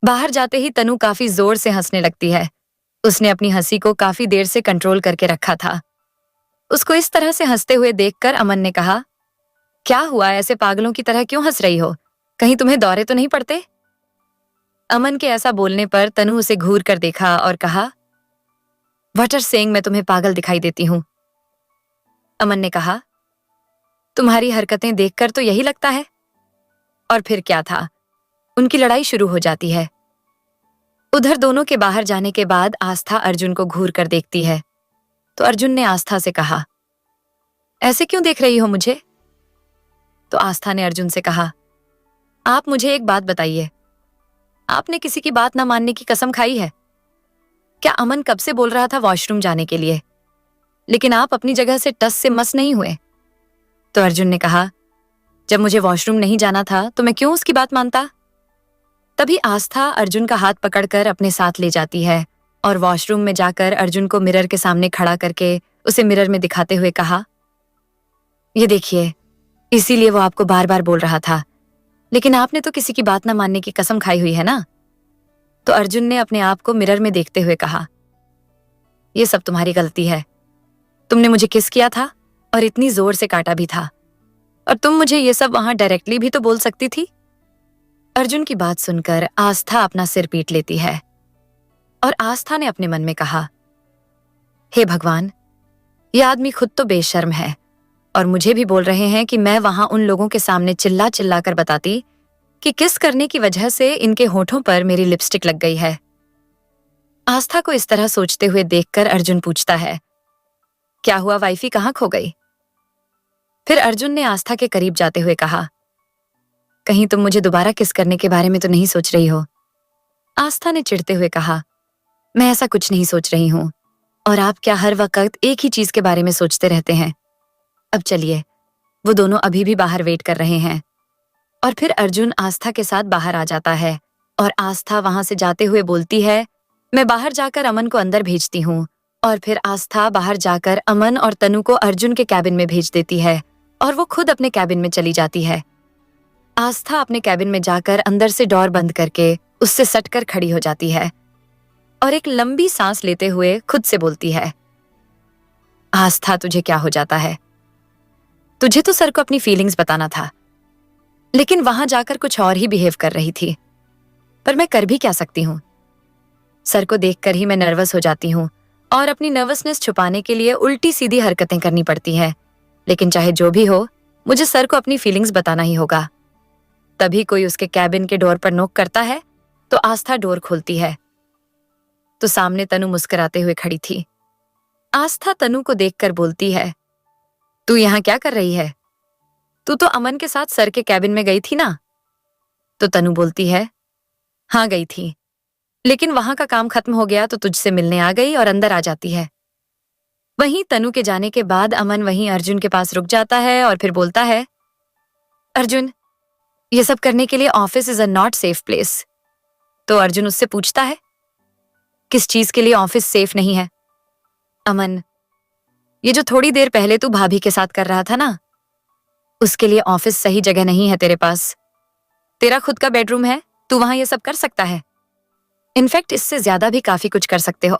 बाहर जाते ही तनु काफी जोर से हंसने लगती है। उसने अपनी हंसी को काफी देर से कंट्रोल करके रखा था। उसको इस तरह से हंसते हुए देखकर अमन ने कहा, क्या हुआ, ऐसे पागलों की तरह क्यों हंस रही हो? कहीं तुम्हें दौरे तो नहीं पड़ते? अमन के ऐसा बोलने पर तनु उसे घूर कर देखा और कहा, व्हाट आर सेइंग, मैं तुम्हें पागल दिखाई देती हूं? अमन ने कहा, तुम्हारी हरकतें देखकर तो यही लगता है। और फिर क्या था, उनकी लड़ाई शुरू हो जाती है। उधर दोनों के बाहर जाने के बाद आस्था अर्जुन को घूर कर देखती है तो अर्जुन ने आस्था से कहा, ऐसे क्यों देख रही हो मुझे? तो आस्था ने अर्जुन से कहा, आप मुझे एक बात बताइए, आपने किसी की बात ना मानने की कसम खाई है क्या? अमन कब से बोल रहा था वॉशरूम जाने के लिए, लेकिन आप अपनी जगह से टस से मस नहीं हुए। तो अर्जुन ने कहा, जब मुझे वॉशरूम नहीं जाना था तो मैं क्यों उसकी बात मानता? तभी आस्था अर्जुन का हाथ पकड़कर अपने साथ ले जाती है और वॉशरूम में जाकर अर्जुन को मिरर के सामने खड़ा करके उसे मिरर में दिखाते हुए कहा, ये देखिए, इसीलिए वो आपको बार बार बोल रहा था, लेकिन आपने तो किसी की बात ना मानने की कसम खाई हुई है ना? तो अर्जुन ने अपने आप को मिरर में देखते हुए कहा, ये सब तुम्हारी गलती है। तुमने मुझे किस किया था और इतनी जोर से काटा भी था, और तुम मुझे ये सब वहां डायरेक्टली भी तो बोल सकती थी। अर्जुन की बात सुनकर आस्था अपना सिर पीट लेती है और आस्था ने अपने मन में कहा, हे भगवान, ये आदमी खुद तो बेशर्म है और मुझे भी बोल रहे हैं कि मैं वहां उन लोगों के सामने चिल्ला चिल्ला कर बताती कि किस करने की वजह से इनके होठों पर मेरी लिपस्टिक लग गई है। आस्था को इस तरह सोचते हुए देखकर अर्जुन पूछता है, क्या हुआ वाइफी, कहाँ खो गई? फिर अर्जुन ने आस्था के करीब जाते हुए कहा, कहीं तुम मुझे दोबारा किस करने के बारे में तो नहीं सोच रही हो? आस्था ने चिढ़ते हुए कहा, मैं ऐसा कुछ नहीं सोच रही हूं, और आप क्या हर वक्त एक ही चीज के बारे में सोचते रहते हैं? अब चलिए, वो दोनों अभी भी बाहर वेट कर रहे हैं। और फिर अर्जुन आस्था के साथ बाहर आ जाता है और आस्था वहां से जाते हुए बोलती है, मैं बाहर जाकर अमन को अंदर भेजती हूँ। और फिर आस्था बाहर जाकर अमन और तनु को अर्जुन के कैबिन में भेज देती है और वो खुद अपने कैबिन में चली जाती है। आस्था अपने कैबिन में जाकर अंदर से डोर बंद करके उससे सटकर खड़ी हो जाती है और एक लंबी सांस लेते हुए खुद से बोलती है, आस्था, तुझे क्या हो जाता है? तुझे तो सर को अपनी फीलिंग्स बताना था, लेकिन वहां जाकर कुछ और ही बिहेव कर रही थी। पर मैं कर भी क्या सकती हूँ? सर को देखकर ही मैं नर्वस हो जाती हूँ और अपनी नर्वसनेस छुपाने के लिए उल्टी सीधी हरकतें करनी पड़ती हैं। लेकिन चाहे जो भी हो, मुझे सर को अपनी फीलिंग्स बताना ही होगा। तभी कोई उसके कैबिन के डोर पर नॉक करता है तो आस्था डोर खोलती है तो सामने तनु मुस्कुराते हुए खड़ी थी। आस्था तनु को देखकर बोलती है, तू यहाँ क्या कर रही है? तू तो अमन के साथ सर के कैबिन में गई थी ना? तो तनु बोलती है, हाँ गई थी, लेकिन वहां का काम खत्म हो गया तो तुझसे मिलने आ गई और अंदर आ जाती है। वहीं तनु के जाने के बाद अमन वहीं अर्जुन के पास रुक जाता है और फिर बोलता है, अर्जुन, ये सब करने के लिए office is a not safe place. तो अर्जुन उससे पूछता है, किस चीज के लिए ऑफिस सेफ नहीं है? अमन, ये जो थोड़ी देर पहले तू भाभी के साथ कर रहा था ना, उसके लिए ऑफिस सही जगह नहीं है तेरे पास। तेरा खुद का बेडरूम है, तू वहां ये सब कर सकता है। इनफैक्ट इससे ज्यादा भी काफी कुछ कर सकते हो।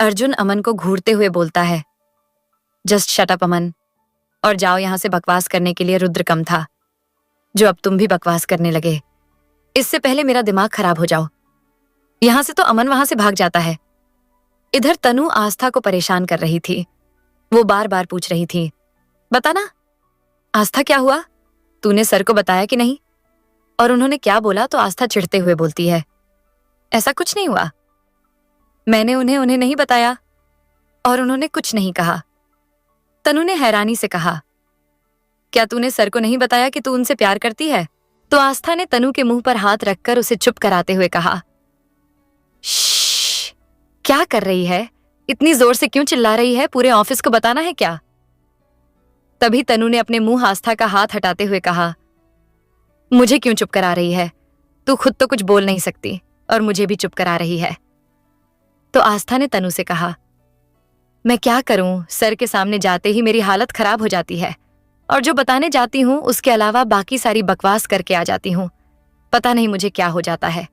अर्जुन अमन को घूरते हुए बोलता है, जस्ट शट अप अमन, और जाओ यहां से। बकवास करने के लिए रुद्र कम था, जो अब तुम भी बकवास करने लगे। इससे पहले मेरा दिमाग खराब हो जाओ। यहां से तो अमन वहां से भाग जाता है। इधर तनु आस्था को परेशान कर रही थी। वो बार बार पूछ रही थी, बता ना आस्था, क्या हुआ? तूने सर को बताया कि नहीं? और उन्होंने क्या बोला? तो आस्था चिढ़ते हुए बोलती है, ऐसा कुछ नहीं हुआ। मैंने उन्हें नहीं बताया और उन्होंने कुछ नहीं कहा। तनु ने हैरानी से कहा, क्या तूने सर को नहीं बताया कि तू उनसे प्यार करती है? तो आस्था ने तनु के मुंह पर हाथ रखकर उसे चुप कराते हुए कहा, श्श्श, क्या कर रही है? इतनी जोर से क्यों चिल्ला रही है? पूरे ऑफिस को बताना है क्या? तभी तनु ने अपने मुंह आस्था का हाथ हटाते हुए कहा, मुझे क्यों चुप करा रही है? तू खुद तो कुछ बोल नहीं सकती और मुझे भी चुप करा रही है। तो आस्था ने तनु से कहा, मैं क्या करूं, सर के सामने जाते ही मेरी हालत खराब हो जाती है और जो बताने जाती हूं उसके अलावा बाकी सारी बकवास करके आ जाती हूं। पता नहीं मुझे क्या हो जाता है।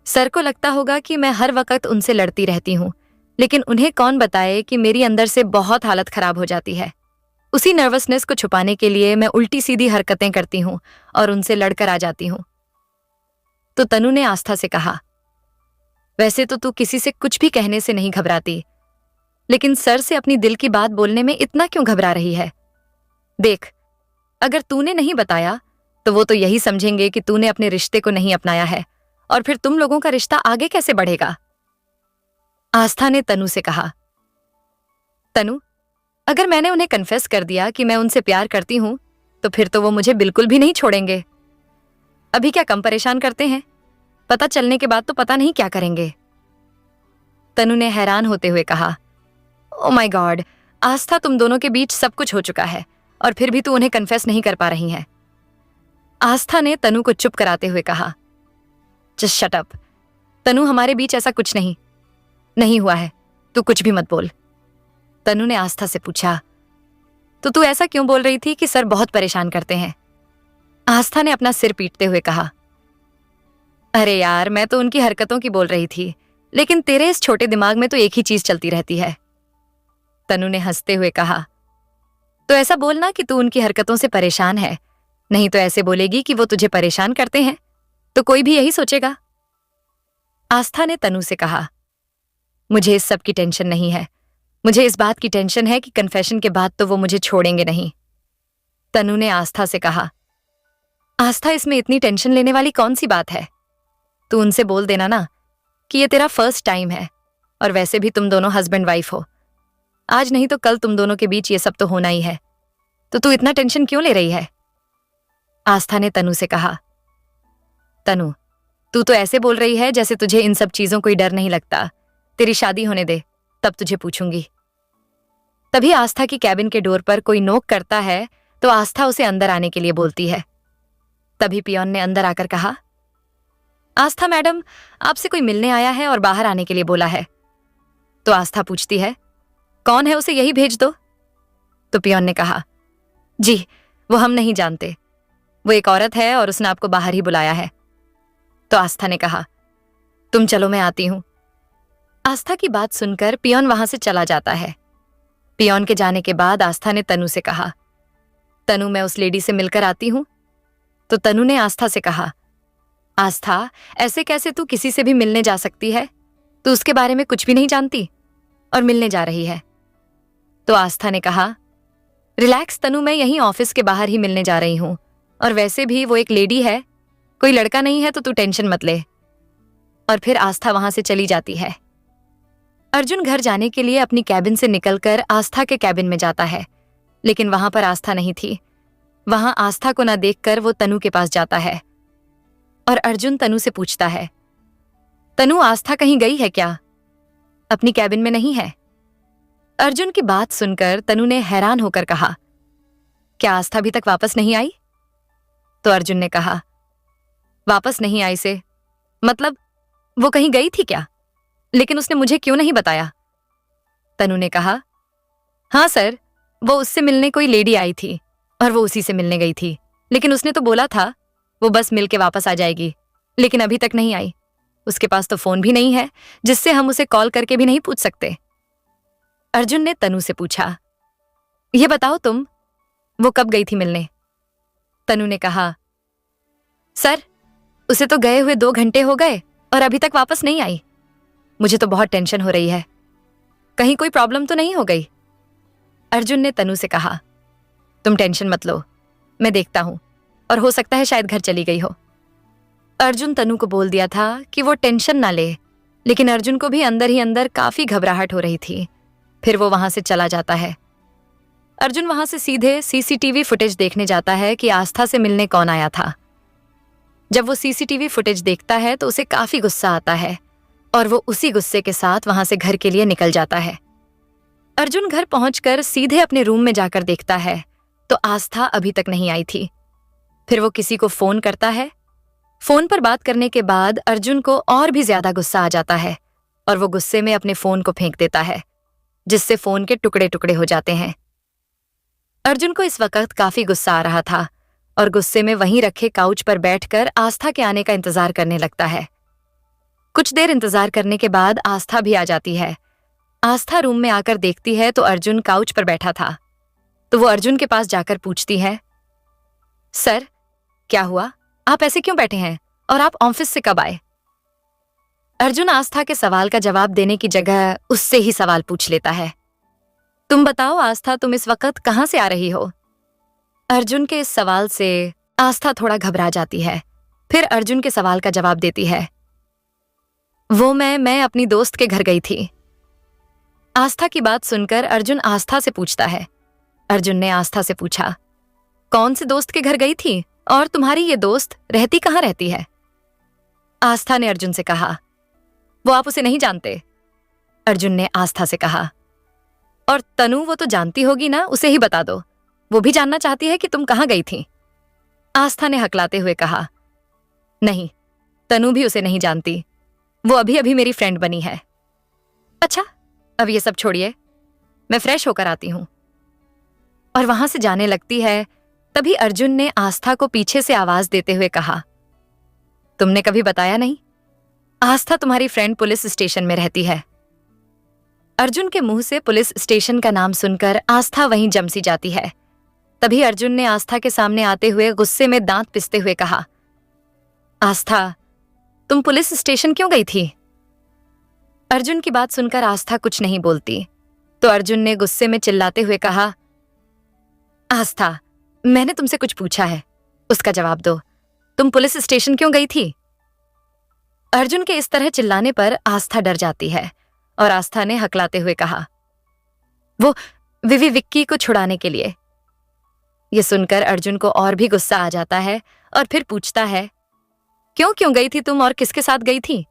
सर को लगता होगा कि मैं हर वक्त उनसे लड़ती रहती हूँ, लेकिन उन्हें कौन बताए कि मेरी अंदर से बहुत हालत खराब हो जाती है। उसी नर्वसनेस को छुपाने के लिए मैं उल्टी सीधी हरकतें करती हूँ और उनसे लड़कर आ जाती हूँ। तो तनु ने आस्था से कहा, वैसे तो तू किसी से कुछ भी कहने से नहीं घबराती, लेकिन सर से अपनी दिल की बात बोलने में इतना क्यों घबरा रही है? देख, अगर तूने नहीं बताया तो वो तो यही समझेंगे कि तूने अपने रिश्ते को नहीं अपनाया है, और फिर तुम लोगों का रिश्ता आगे कैसे बढ़ेगा? आस्था ने तनु से कहा, तनु, अगर मैंने उन्हें कन्फेस कर दिया कि मैं उनसे प्यार करती हूं, तो फिर तो वो मुझे बिल्कुल भी नहीं छोड़ेंगे। अभी क्या कम परेशान करते हैं? पता चलने के बाद तो पता नहीं क्या करेंगे। तनु ने हैरान होते हुए कहा, ओ माय गॉड, आस्था, तुम दोनों के बीच सब कुछ हो चुका है और फिर भी तू उन्हें कन्फेस नहीं कर पा रही है। आस्था ने तनु को चुप कराते हुए कहा, जस्ट शट अप। तनु, हमारे बीच ऐसा कुछ नहीं हुआ है, तू कुछ भी मत बोल। तनु ने आस्था से पूछा, तो तू ऐसा क्यों बोल रही थी कि सर बहुत परेशान करते हैं? आस्था ने अपना सिर पीटते हुए कहा, अरे यार, मैं तो उनकी हरकतों की बोल रही थी, लेकिन तेरे इस छोटे दिमाग में तो एक ही चीज चलती रहती है। तनु ने हंसते हुए कहा, तो ऐसा बोलना कि तू उनकी हरकतों से परेशान है, नहीं तो ऐसे बोलेगी कि वो तुझे परेशान करते हैं, तो कोई भी यही सोचेगा। आस्था ने तनु से कहा, मुझे इस सब की टेंशन नहीं है, मुझे इस बात की टेंशन है कि कन्फेशन के बाद तो वो मुझे छोड़ेंगे नहीं। तनु ने आस्था से कहा, आस्था, इसमें इतनी टेंशन लेने वाली कौन सी बात है? तू उनसे बोल देना ना कि ये तेरा फर्स्ट टाइम है, और वैसे भी तुम दोनों हस्बैंड वाइफ हो। आज नहीं तो कल तुम दोनों के बीच ये सब तो होना ही है, तो तू इतना टेंशन क्यों ले रही है? आस्था ने तनु से कहा, तनु, तू तो ऐसे बोल रही है जैसे तुझे इन सब चीजों कोई डर नहीं लगता। तेरी शादी होने दे, तब तुझे पूछूंगी। तभी आस्था की कैबिन के डोर पर कोई नोक करता है, तो आस्था उसे अंदर आने के लिए बोलती है। तभी पियोन ने अंदर आकर कहा, आस्था मैडम, आपसे कोई मिलने आया है और बाहर आने के लिए बोला है। तो आस्था पूछती है, कौन है, उसे यही भेज दो। तो पियोन ने कहा, जी, वो हम नहीं जानते, वो एक औरत है और उसने आपको बाहर ही बुलाया है। तो आस्था ने कहा, तुम चलो, मैं आती हूं। आस्था की बात सुनकर पियोन वहां से चला जाता है। पियोन के जाने के बाद आस्था ने तनु से कहा, तनु, मैं उस लेडी से मिलकर आती हूं। तो तनु ने आस्था से कहा, आस्था, ऐसे कैसे तू किसी से भी मिलने जा सकती है? तू उसके बारे में कुछ भी नहीं जानती और मिलने जा रही है। तो आस्था ने कहा, रिलैक्स तनु, मैं यहीं ऑफिस के बाहर ही मिलने जा रही हूं, और वैसे भी वो एक लेडी है, कोई लड़का नहीं है, तो तू टेंशन मत ले। और फिर आस्था वहां से चली जाती है। अर्जुन घर जाने के लिए अपनी कैबिन से निकलकर आस्था के कैबिन में जाता है, लेकिन वहां पर आस्था नहीं थी। वहां आस्था को न देखकर वो तनु के पास जाता है और अर्जुन तनु से पूछता है, तनु, आस्था कहीं गई है क्या? अपनी कैबिन में नहीं है। अर्जुन की बात सुनकर तनु ने हैरान होकर कहा, क्या आस्था अभी तक वापस नहीं आई? तो अर्जुन ने कहा, वापस नहीं आई से मतलब वो कहीं गई थी क्या? लेकिन उसने मुझे क्यों नहीं बताया? तनु ने कहा, हाँ सर, वो उससे मिलने कोई लेडी आई थी और वो उसी से मिलने गई थी, लेकिन उसने तो बोला था वो बस मिल के वापस आ जाएगी, लेकिन अभी तक नहीं आई। उसके पास तो फोन भी नहीं है जिससे हम उसे कॉल करके भी नहीं पूछ सकते। अर्जुन ने तनु से पूछा, ये बताओ तुम, वो कब गई थी मिलने? तनु ने कहा, सर, उसे तो गए हुए 2 घंटे हो गए और अभी तक वापस नहीं आई। मुझे तो बहुत टेंशन हो रही है, कहीं कोई प्रॉब्लम तो नहीं हो गई? अर्जुन ने तनु से कहा, तुम टेंशन मत लो, मैं देखता हूं, और हो सकता है शायद घर चली गई हो। अर्जुन तनु को बोल दिया था कि वो टेंशन ना ले, लेकिन अर्जुन को भी अंदर ही अंदर काफी घबराहट हो रही थी। फिर वो वहां से चला जाता है। अर्जुन वहां से सीधे सीसीटीवी फुटेज देखने जाता है कि आस्था से मिलने कौन आया था। जब वो सीसीटीवी फुटेज देखता है तो उसे काफी गुस्सा आता है और वो उसी गुस्से के साथ वहां से घर के लिए निकल जाता है। अर्जुन घर पहुंचकर सीधे अपने रूम में जाकर देखता है तो आस्था अभी तक नहीं आई थी। फिर वो किसी को फोन करता है। फोन पर बात करने के बाद अर्जुन को और भी ज्यादा गुस्सा आ जाता है और वो गुस्से में अपने फोन को फेंक देता है, जिससे फोन के टुकड़े टुकड़े हो जाते हैं। अर्जुन को इस वक्त काफी गुस्सा आ रहा था और गुस्से में वहीं रखे काउच पर बैठकर आस्था के आने का इंतजार करने लगता है। कुछ देर इंतजार करने के बाद आस्था भी आ जाती है। आस्था रूम में आकर देखती है तो अर्जुन काउच पर बैठा था। तो वो अर्जुन के पास जाकर पूछती है, सर क्या हुआ, आप ऐसे क्यों बैठे हैं और आप ऑफिस से कब आए? अर्जुन आस्था के सवाल का जवाब देने की जगह उससे ही सवाल पूछ लेता है, तुम बताओ आस्था, तुम इस वक्त कहां से आ रही हो? अर्जुन के इस सवाल से आस्था थोड़ा घबरा जाती है। फिर अर्जुन के सवाल का जवाब देती है, वो मैं अपनी दोस्त के घर गई थी। आस्था की बात सुनकर अर्जुन आस्था से पूछता है। अर्जुन ने आस्था से पूछा, कौन से दोस्त के घर गई थी और तुम्हारी ये दोस्त रहती कहाँ रहती है? आस्था ने अर्जुन से कहा, वो आप उसे नहीं जानते। अर्जुन ने आस्था से कहा, और तनु वो तो जानती होगी ना, उसे ही बता दो, वो भी जानना चाहती है कि तुम कहाँ गई थी। आस्था ने हकलाते हुए कहा, नहीं, तनु भी उसे नहीं जानती, वो अभी अभी मेरी फ्रेंड बनी है। अच्छा, अब ये सब छोड़िए, मैं फ्रेश होकर आती हूं। और वहां से जाने लगती है। तभी अर्जुन ने आस्था को पीछे से आवाज देते हुए कहा, तुमने कभी बताया नहीं, आस्था तुम्हारी फ्रेंड पुलिस स्टेशन में रहती है। अर्जुन के मुंह से पुलिस स्टेशन का नाम सुनकर आस्था वहीं जम सी जाती है। तभी अर्जुन ने आस्था के सामने आते हुए गुस्से में दांत पिसते हुए कहा, आस्था, तुम पुलिस स्टेशन क्यों गई थी? अर्जुन की बात सुनकर आस्था कुछ नहीं बोलती। तो अर्जुन ने गुस्से में चिल्लाते हुए कहा, आस्था, मैंने तुमसे कुछ पूछा है, उसका जवाब दो, तुम पुलिस स्टेशन क्यों गई थी? अर्जुन के इस तरह चिल्लाने पर आस्था डर जाती है और आस्था ने हकलाते हुए कहा, वो विक्की को छुड़ाने के लिए। यह सुनकर अर्जुन को और भी गुस्सा आ जाता है और फिर पूछता है, क्यों गई थी तुम और किसके साथ गई थी?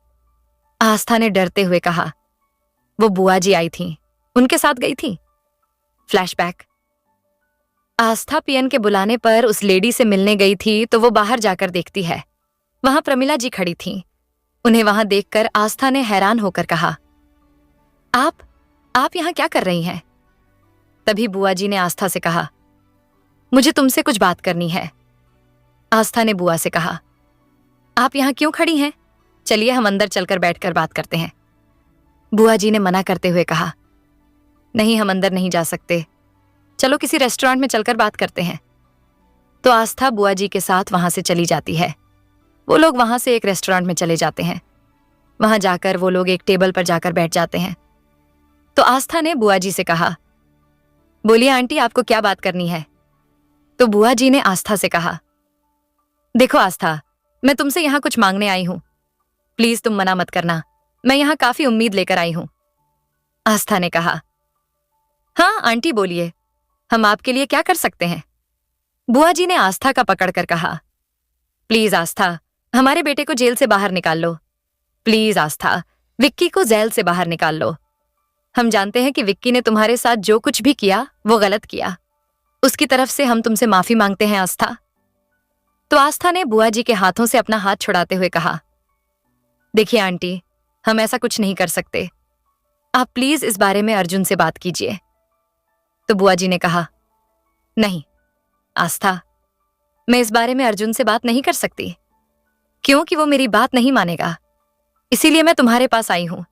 आस्था ने डरते हुए कहा, वो बुआ जी आई थी, उनके साथ गई थी। फ्लैशबैक। आस्था पीएन के बुलाने पर उस लेडी से मिलने गई थी तो वो बाहर जाकर देखती है। वहां प्रमिला जी खड़ी थीं। उन्हें वहां देखकर आस्था ने हैरान होकर कहा, आप यहां क्या कर रही हैं? तभी बुआ जी ने आस्था से कहा, मुझे तुमसे कुछ बात करनी है। आस्था ने बुआ से कहा, आप यहां क्यों खड़ी हैं? चलिए हम अंदर चलकर बैठकर बात करते हैं। बुआ जी ने मना करते हुए कहा, नहीं, हम अंदर नहीं जा सकते, चलो किसी रेस्टोरेंट में चलकर बात करते हैं। तो आस्था बुआ जी के साथ वहां से चली जाती है। वो लोग वहां से एक रेस्टोरेंट में चले जाते हैं। वहां जाकर वो लोग एक टेबल पर जाकर बैठ जाते हैं। तो आस्था ने बुआ जी से कहा, बोलिए आंटी, आपको क्या बात करनी है? तो बुआ जी ने आस्था से कहा, देखो आस्था, मैं तुमसे यहां कुछ मांगने आई हूं, प्लीज तुम मना मत करना, मैं यहां काफी उम्मीद लेकर आई हूं। आस्था ने कहा, हाँ आंटी बोलिए, हम आपके लिए क्या कर सकते हैं? बुआ जी ने आस्था का पकड़कर कहा, प्लीज आस्था, हमारे बेटे को जेल से बाहर निकाल लो। प्लीज आस्था, विक्की को जेल से बाहर निकाल लो। हम जानते हैं कि विक्की ने तुम्हारे साथ जो कुछ भी किया वो गलत किया, उसकी तरफ से हम तुमसे माफी मांगते हैं आस्था। तो आस्था ने बुआ जी के हाथों से अपना हाथ छुड़ाते हुए कहा, देखिए आंटी, हम ऐसा कुछ नहीं कर सकते, आप प्लीज इस बारे में अर्जुन से बात कीजिए। तो बुआ जी ने कहा, नहीं आस्था, मैं इस बारे में अर्जुन से बात नहीं कर सकती, क्योंकि वो मेरी बात नहीं मानेगा, इसीलिए मैं तुम्हारे पास आई हूं।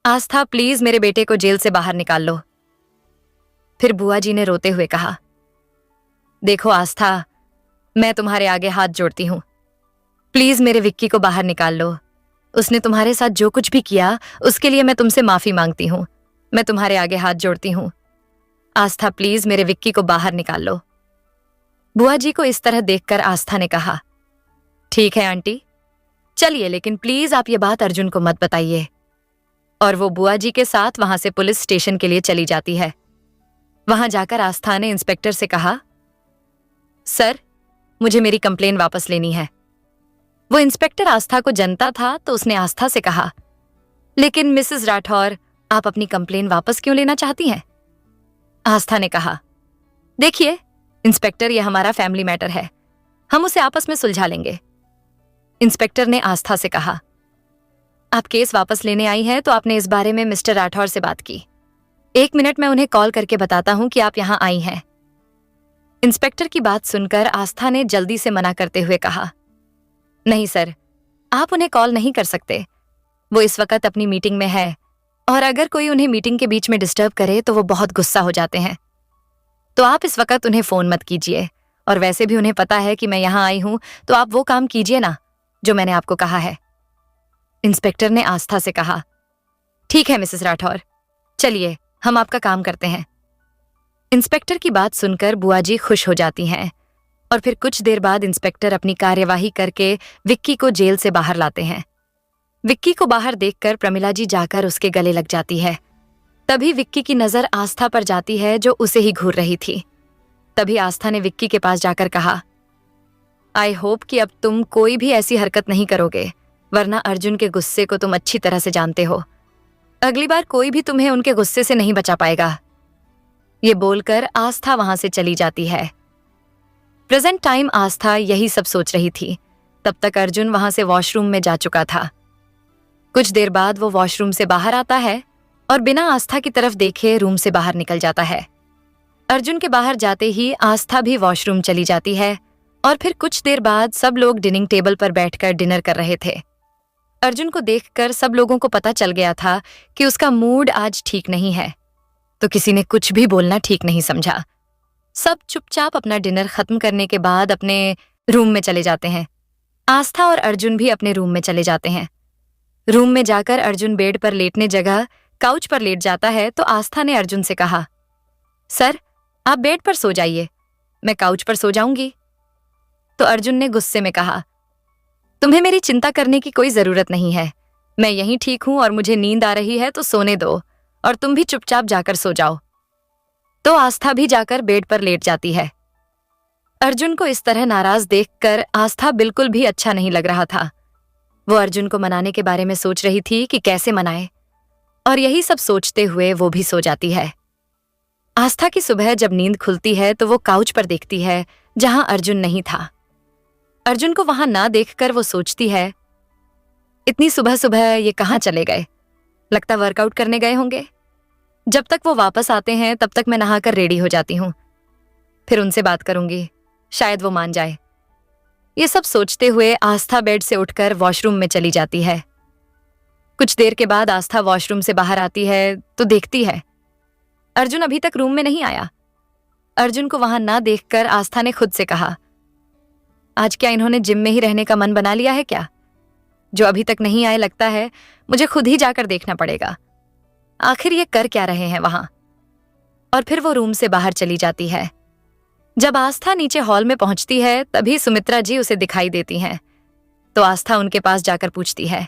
आस्था, प्लीज मेरे बेटे को जेल से बाहर निकाल लो। फिर बुआ जी ने रोते हुए कहा, देखो आस्था, मैं तुम्हारे आगे हाथ जोड़ती हूं, प्लीज मेरे विक्की को बाहर निकाल लो। उसने तुम्हारे साथ जो कुछ भी किया उसके लिए मैं तुमसे माफी मांगती हूं, मैं तुम्हारे आगे हाथ जोड़ती हूं। आस्था, प्लीज मेरे विक्की को बाहर निकाल लो। बुआ जी को इस तरह देखकर आस्था ने कहा, ठीक है आंटी, चलिए, लेकिन प्लीज आप ये बात अर्जुन को मत बताइए। और वो बुआ जी के साथ वहां से पुलिस स्टेशन के लिए चली जाती है। वहां जाकर आस्था ने इंस्पेक्टर से कहा, सर, मुझे मेरी कंप्लेन वापस लेनी है। वो इंस्पेक्टर आस्था को जनता था तो उसने आस्था से कहा, लेकिन मिसेस राठौर, आप अपनी कंप्लेन वापस क्यों लेना चाहती हैं? आस्था ने कहा, देखिए इंस्पेक्टर, ये हमारा फैमिली मैटर है, हम उसे आपस में सुलझा लेंगे। इंस्पेक्टर ने आस्था से कहा, आप केस वापस लेने आई हैं तो आपने इस बारे में मिस्टर राठौर से बात की। 1 मिनट में उन्हें कॉल करके बताता हूं कि आप यहां आई हैं। इंस्पेक्टर की बात सुनकर आस्था ने जल्दी से मना करते हुए कहा, नहीं सर, आप उन्हें कॉल नहीं कर सकते। वो इस वक्त अपनी मीटिंग में है और अगर कोई उन्हें मीटिंग के बीच में डिस्टर्ब करे तो वो बहुत गुस्सा हो जाते हैं। तो आप इस वक्त उन्हें फोन मत कीजिए, और वैसे भी उन्हें पता है कि मैं यहां आई हूं, तो आप वो काम कीजिए ना जो मैंने आपको कहा है। इंस्पेक्टर ने आस्था से कहा। ठीक है मिसेस राठौर, चलिए हम आपका काम करते हैं। इंस्पेक्टर की बात सुनकर बुआ जी खुश हो जाती हैं और फिर कुछ देर बाद इंस्पेक्टर अपनी कार्यवाही करके विक्की को जेल से बाहर लाते हैं। विक्की को बाहर देखकर प्रमिला जी जाकर उसके गले लग जाती है। तभी विक्की की नजर आस्था पर जाती है जो उसे ही घूर रही थी। तभी आस्था ने विक्की के पास जाकर कहा, आई होप कि अब तुम कोई भी ऐसी हरकत नहीं करोगे, वरना अर्जुन के गुस्से को तुम अच्छी तरह से जानते हो। अगली बार कोई भी तुम्हें उनके गुस्से से नहीं बचा पाएगा। ये बोलकर आस्था वहां से चली जाती है। प्रेजेंट टाइम आस्था यही सब सोच रही थी। तब तक अर्जुन वहां से वॉशरूम में जा चुका था। कुछ देर बाद वो वॉशरूम से बाहर आता है और बिना आस्था की तरफ देखे रूम से बाहर निकल जाता है। अर्जुन के बाहर जाते ही आस्था भी वॉशरूम चली जाती है और फिर कुछ देर बाद सब लोग डिनिंग टेबल पर बैठकर डिनर कर रहे थे। अर्जुन को देखकर सब लोगों को पता चल गया था कि उसका मूड आज ठीक नहीं है, तो किसी ने कुछ भी बोलना ठीक नहीं समझा। सब चुपचाप अपना डिनर खत्म करने के बाद अपने रूम में चले जाते हैं। आस्था और अर्जुन भी अपने रूम में चले जाते हैं। रूम में जाकर अर्जुन बेड पर लेटने जगह काउच पर लेट जाता है तो आस्था ने अर्जुन से कहा, सर आप बेड पर सो जाइए, मैं काउच पर सो जाऊंगी। तो अर्जुन ने गुस्से में कहा, तुम्हें मेरी चिंता करने की कोई जरूरत नहीं है, मैं यहीं ठीक हूं और मुझे नींद आ रही है तो सोने दो, और तुम भी चुपचाप जाकर सो जाओ। तो आस्था भी जाकर बेड पर लेट जाती है। अर्जुन को इस तरह नाराज देखकर आस्था बिल्कुल भी अच्छा नहीं लग रहा था। वो अर्जुन को मनाने के बारे में सोच रही थी कि कैसे मनाए, और यही सब सोचते हुए वो भी सो जाती है। आस्था की सुबह जब नींद खुलती है तो वो काउच पर देखती है जहां अर्जुन नहीं था। अर्जुन को वहां ना देखकर वो सोचती है, इतनी सुबह सुबह ये कहां चले गए, लगता वर्कआउट करने गए होंगे। जब तक वो वापस आते हैं तब तक मैं नहाकर रेडी हो जाती हूँ, फिर उनसे बात करूंगी, शायद वो मान जाए। ये सब सोचते हुए आस्था बेड से उठकर वॉशरूम में चली जाती है। कुछ देर के बाद आस्था वॉशरूम से बाहर आती है तो देखती है अर्जुन अभी तक रूम में नहीं आया। अर्जुन को वहां ना देखकर आस्था ने खुद से कहा, आज क्या इन्होंने जिम में ही रहने का मन बना लिया है क्या? जो अभी तक नहीं आए, लगता है मुझे खुद ही जाकर देखना पड़ेगा, आखिर ये कर क्या रहे हैं वहां। और फिर वो रूम से बाहर चली जाती है। जब आस्था नीचे हॉल में पहुंचती है तभी सुमित्रा जी उसे दिखाई देती हैं। तो आस्था उनके पास जाकर पूछती है,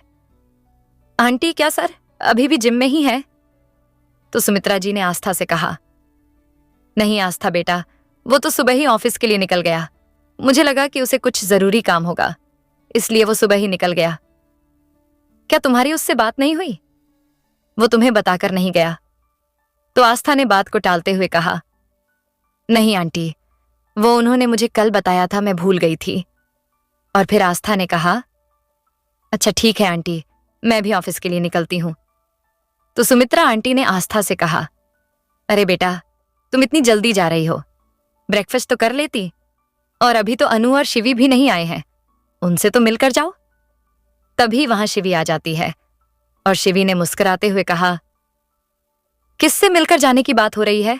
आंटी क्या सर अभी भी जिम में ही है? तो सुमित्रा जी ने आस्था से कहा, नहीं आस्था बेटा, वो तो सुबह ही ऑफिस के लिए निकल गया, मुझे लगा कि उसे कुछ जरूरी काम होगा, इसलिए वो सुबह ही निकल गया। क्या तुम्हारी उससे बात नहीं हुई? वो तुम्हें बताकर नहीं गया? तो आस्था ने बात को टालते हुए कहा, नहीं आंटी, वो उन्होंने मुझे कल बताया था, मैं भूल गई थी। और फिर आस्था ने कहा, अच्छा ठीक है आंटी, मैं भी ऑफिस के लिए निकलती हूं। तो सुमित्रा आंटी ने आस्था से कहा, अरे बेटा तुम इतनी जल्दी जा रही हो, ब्रेकफास्ट तो कर लेती, और अभी तो अनु और शिवी भी नहीं आए हैं, उनसे तो मिलकर जाओ। तभी वहां शिवी आ जाती है और शिवी ने मुस्कुराते हुए कहा, किससे मिलकर जाने की बात हो रही है?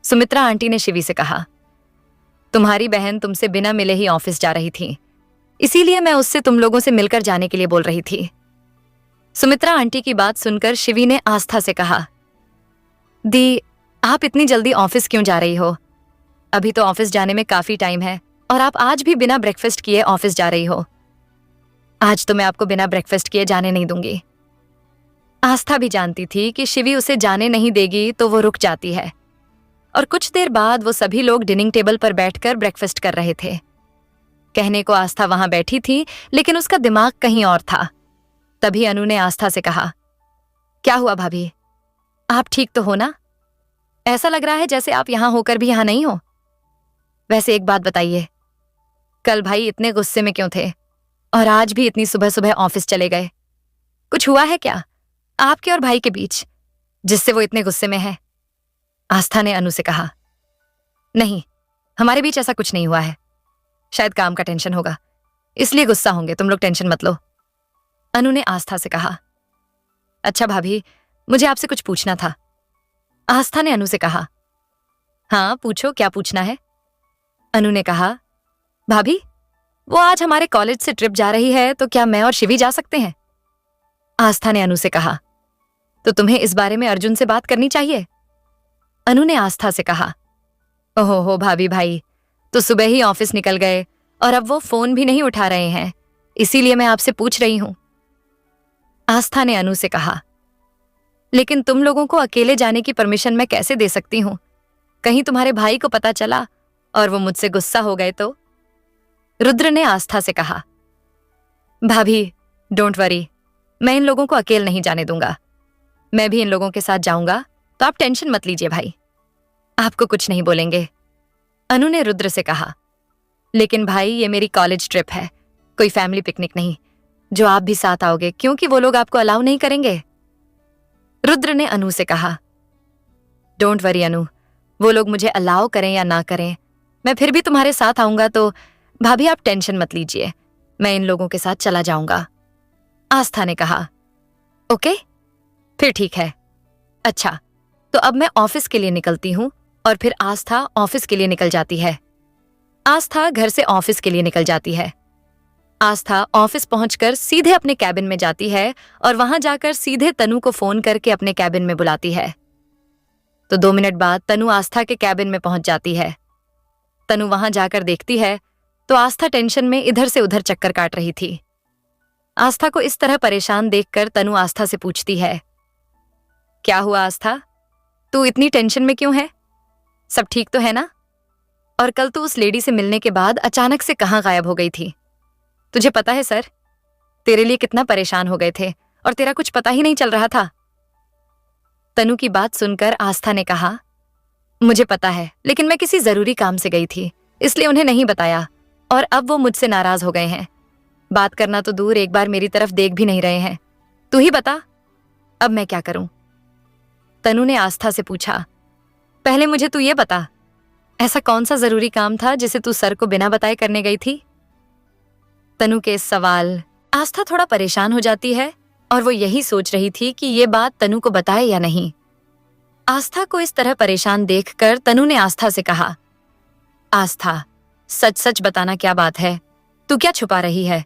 सुमित्रा आंटी ने शिवी से कहा, तुम्हारी बहन तुमसे बिना मिले ही ऑफिस जा रही थी, इसीलिए मैं उससे तुम लोगों से मिलकर जाने के लिए बोल रही थी। सुमित्रा आंटी की बात सुनकर शिवी ने आस्था से कहा, दी आप इतनी जल्दी ऑफिस क्यों जा रही हो? अभी तो ऑफिस जाने में काफी टाइम है और आप आज भी बिना ब्रेकफास्ट किए ऑफिस जा रही हो। आज तो मैं आपको बिना ब्रेकफास्ट किए जाने नहीं दूंगी। आस्था भी जानती थी कि शिवी उसे जाने नहीं देगी, तो वो रुक जाती है। और कुछ देर बाद वो सभी लोग डिनिंग टेबल पर बैठकर ब्रेकफास्ट कर रहे थे। कहने को आस्था वहां बैठी थी, लेकिन उसका दिमाग कहीं और था। तभी अनु ने आस्था से कहा, क्या हुआ भाभी, आप ठीक तो हो ना? ऐसा लग रहा है जैसे आप यहां होकर भी यहां नहीं हो। वैसे एक बात बताइए, कल भाई इतने गुस्से में क्यों थे और आज भी इतनी सुबह सुबह ऑफिस चले गए? कुछ हुआ है क्या आपके और भाई के बीच जिससे वो इतने गुस्से में है? आस्था ने अनु से कहा, नहीं, हमारे बीच ऐसा कुछ नहीं हुआ है, शायद काम का टेंशन होगा, इसलिए गुस्सा होंगे, तुम लोग टेंशन मत लो। अनु ने आस्था से कहा। अच्छा भाभी, मुझे आपसे कुछ पूछना था। आस्था ने अनु से कहा। हाँ पूछो, क्या पूछना है? अनु ने कहा, भाभी वो आज हमारे कॉलेज से ट्रिप जा रही है, तो क्या मैं और शिवी जा सकते हैं? आस्था ने अनु से कहा। तो तुम्हें इस बारे में अर्जुन से बात करनी चाहिए। अनु ने आस्था से कहा। ओहो हो भाभी भाई, तो सुबह ही ऑफिस निकल गए और अब वो फोन भी नहीं उठा रहे हैं, इसीलिए मैं आपसे पूछ रही हूं। आस्था ने अनु से कहा। लेकिन तुम लोगों को अकेले जाने की परमिशन मैं कैसे दे सकती हूं? कहीं तुम्हारे भाई को पता चला और वो मुझसे गुस्सा हो गए तो? रुद्र ने आस्था से कहा। भाभी डोंट वरी, मैं इन लोगों को अकेले नहीं जाने दूंगा। मैं भी इन लोगों के साथ जाऊंगा, तो आप टेंशन मत लीजिए भाई, आपको कुछ नहीं बोलेंगे। अनु ने रुद्र से कहा। लेकिन भाई ये मेरी कॉलेज ट्रिप है, कोई फैमिली पिकनिक नहीं, जो आप भी साथ आओगे, क्योंकि वो लोग आपको अलाउ नहीं करेंगे। रुद्र ने अनु से कहा। डोंट वरी अनु, वो लोग मुझे अलाउ करें या ना करें, मैं फिर भी तुम्हारे साथ आऊंगा, तो भाभी आप टेंशन मत लीजिए, मैं इन लोगों के साथ चला जाऊंगा। आस्था ने कहा। ओके फिर ठीक है। अच्छा तो अब मैं ऑफिस के लिए निकलती हूं और फिर आस्था ऑफिस के लिए निकल जाती है। आस्था घर से ऑफिस के लिए निकल जाती है। आस्था ऑफिस पहुंचकर सीधे अपने कैबिन में जाती है और वहां जाकर सीधे तनु को फोन करके अपने कैबिन में बुलाती है। तो 2 मिनट बाद तनु आस्था के कैबिन में पहुंच जाती है। तनु वहां जाकर देखती है तो आस्था टेंशन में इधर से उधर चक्कर काट रही थी। आस्था को इस तरह परेशान देखकर तनु आस्था से पूछती है, क्या हुआ आस्था, तू इतनी टेंशन में क्यों है? सब ठीक तो है ना? और कल तू उस लेडी से मिलने के बाद अचानक से कहां गायब हो गई थी? तुझे पता है सर तेरे लिए कितना परेशान हो गए थे और तेरा कुछ पता ही नहीं चल रहा था। तनु की बात सुनकर आस्था ने कहा, मुझे पता है, लेकिन मैं किसी जरूरी काम से गई थी, इसलिए उन्हें नहीं बताया और अब वो मुझसे नाराज हो गए हैं। बात करना तो दूर, एक बार मेरी तरफ देख भी नहीं रहे हैं। तू ही बता अब मैं क्या करूं? तनु ने आस्था से पूछा। पहले मुझे तू ये बता, ऐसा कौन सा जरूरी काम था जिसे तू सर को बिना बताए करने गई थी? तनु के इस सवाल आस्था थोड़ा परेशान हो जाती है और वो यही सोच रही थी कि ये बात तनु को बताए या नहीं। आस्था को इस तरह परेशान देखकर तनु ने आस्था से कहा, आस्था सच सच बताना क्या बात है, तू क्या छुपा रही है?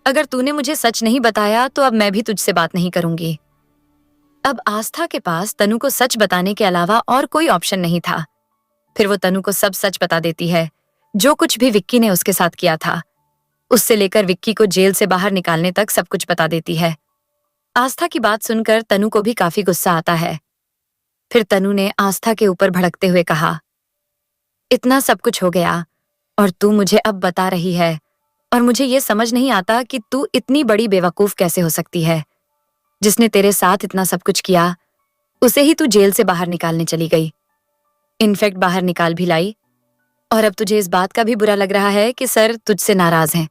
अगर तूने मुझे सच नहीं बताया तो अब मैं भी तुझसे बात नहीं करूंगी। अब आस्था के पास तनु को सच बताने के अलावा और कोई ऑप्शन नहीं था। फिर वो तनु को सब सच बता देती है, जो कुछ भी विक्की ने उसके साथ किया था, उससे लेकर विक्की को जेल से बाहर निकालने तक सब कुछ बता देती है। आस्था की बात सुनकर तनु को भी काफी गुस्सा आता है। फिर तनु ने आस्था के ऊपर भड़कते हुए कहा, इतना सब कुछ हो गया और तू मुझे अब बता रही है, और मुझे ये समझ नहीं आता कि तू इतनी बड़ी बेवकूफ कैसे हो सकती है। जिसने तेरे साथ इतना सब कुछ किया उसे ही तू जेल से बाहर निकालने चली गई, इनफैक्ट बाहर निकाल भी लाई, और अब तुझे इस बात का भी बुरा लग रहा है कि सर तुझसे नाराज हैं।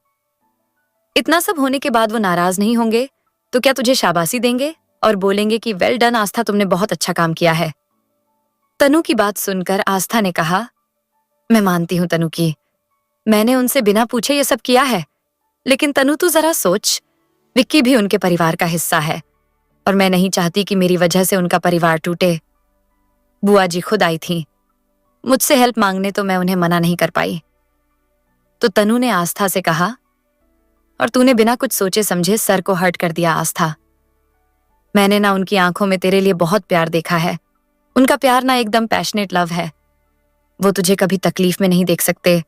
इतना सब होने के बाद वो नाराज नहीं होंगे तो क्या तुझे शाबाशी देंगे और बोलेंगे कि वेल डन आस्था, तुमने बहुत अच्छा काम किया है। तनु की बात सुनकर आस्था ने कहा, मैं मानती हूं तनु की, मैंने उनसे बिना पूछे ये सब किया है, लेकिन तनु तू जरा सोच, विक्की भी उनके परिवार का हिस्सा है और मैं नहीं चाहती कि मेरी वजह से उनका परिवार टूटे। बुआ जी खुद आई थी मुझसे हेल्प मांगने, तो मैं उन्हें मना नहीं कर पाई। तो तनु ने आस्था से कहा, और तूने बिना कुछ सोचे समझे सर को हर्ट कर दिया आस्था। मैंने ना उनकी आंखों में तेरे लिए बहुत प्यार देखा है, उनका प्यार ना एकदम पैशनेट लव है। वो तुझे कभी तकलीफ में नहीं देख सकते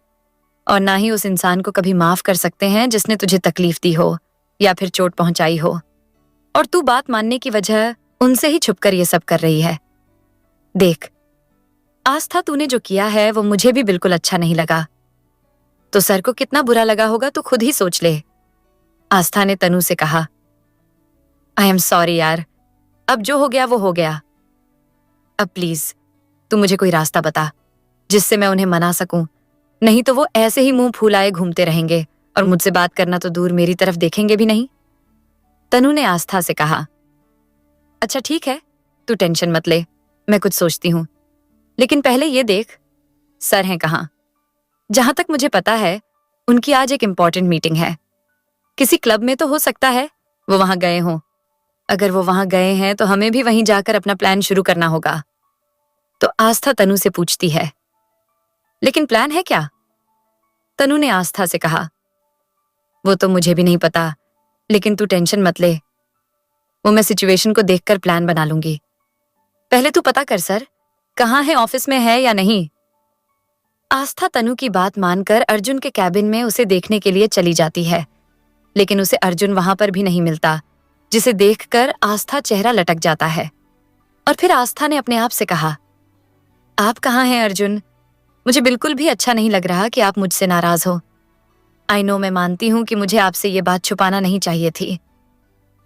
और ना ही उस इंसान को कभी माफ कर सकते हैं जिसने तुझे तकलीफ दी हो या फिर चोट पहुंचाई हो, और तू बात मानने की वजह उनसे ही छुपकर ये सब कर रही है। देख आस्था, तूने जो किया है वो मुझे भी बिल्कुल अच्छा नहीं लगा, तो सर को कितना बुरा लगा होगा तू खुद ही सोच ले। आस्था ने तनु से कहा, आई एम सॉरी यार, अब जो हो गया वो हो गया। अब प्लीज तू मुझे कोई रास्ता बता जिससे मैं उन्हें मना सकूं, नहीं तो वो ऐसे ही मुंह फुलाए घूमते रहेंगे और मुझसे बात करना तो दूर मेरी तरफ देखेंगे भी नहीं। तनु ने आस्था से कहा, अच्छा ठीक है, तू टेंशन मत ले, मैं कुछ सोचती हूं, लेकिन पहले ये देख सर हैं कहाँ। जहां तक मुझे पता है उनकी आज एक इंपॉर्टेंट मीटिंग है, किसी क्लब में तो हो सकता है वो वहां गए हों। अगर वो वहां गए हैं तो हमें भी वहीं जाकर अपना प्लान शुरू करना होगा। तो आस्था तनु से पूछती है, लेकिन प्लान है क्या? तनु ने आस्था से कहा, वो तो मुझे भी नहीं पता, लेकिन तू टेंशन मत ले, वो मैं सिचुएशन को देखकर प्लान बना लूंगी। पहले तू पता कर सर, कहाँ है, ऑफिस में है या नहीं? आस्था तनु की बात मानकर अर्जुन के कैबिन में उसे देखने के लिए चली जाती है, लेकिन उसे अर्जुन वहां पर भी नहीं मिलता, जिसे देखकर आस्था चेहरा लटक जाता है। और फिर आस्था ने अपने आप से कहा, आप कहाँ हैं अर्जुन? मुझे बिल्कुल भी अच्छा नहीं लग रहा कि आप मुझसे नाराज हो। आई नो, मैं मानती हूं कि मुझे आपसे ये बात छुपाना नहीं चाहिए थी,